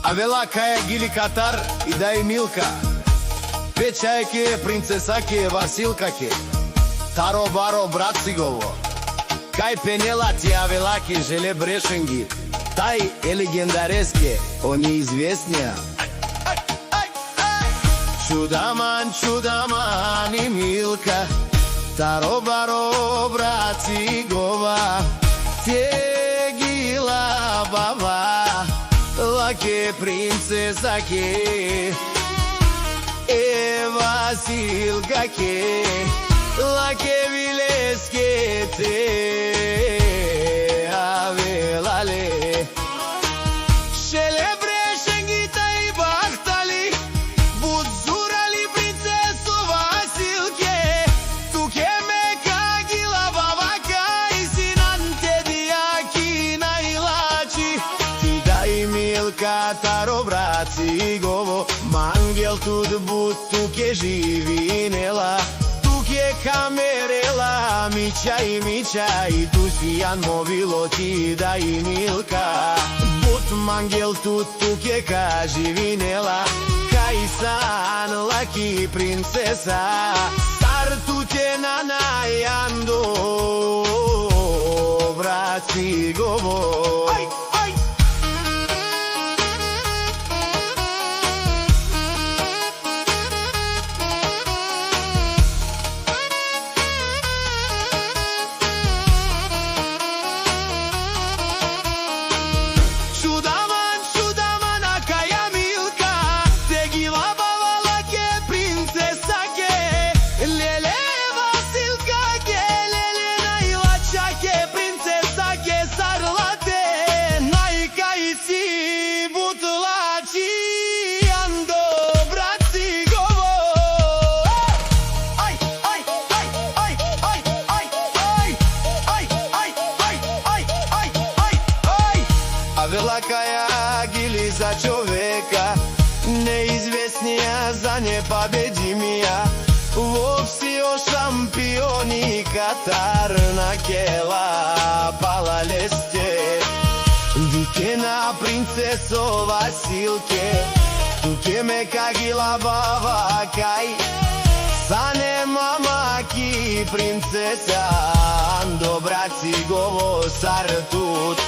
Avela Kaja Gili Katar i da je Milka, Pečajke, princesake, Vasilkake, Taro Baro Bratsigovo, Kaj Penela ti Avelake, Žele Brešengi, Taj je legendareske, on je izvjesnija. Čudaman, čudaman i Milka, Taro Baro Bracigova, Tegila baba, Lake princesake, Vasilkake, Lake vileske te Avelale, Šele Brešengita i Bahtali, Budzurali princesu Vasilke, Tuke Meka Gila Babaka i Sinante Dijakina i Lači, Ti daj Milka Taro Bracigovo, Mangel tud bud tuke živinela, tuke kamerela, Mića i tu svijan movilo ti da i Milka. But mangel tud tuke ka živinela, kaj san laki princesa, star tuke na najando, Bracigovo. Avela Kaja Gili za čoveka, neizvjesnija za nepobedimija, Vopsio šampioni Katar na kela pala leste, Dikena princeso Vasilke, Tuke Meka Gila baba kaj, Sane mamaki princesa, Ando Bracigovo sartut,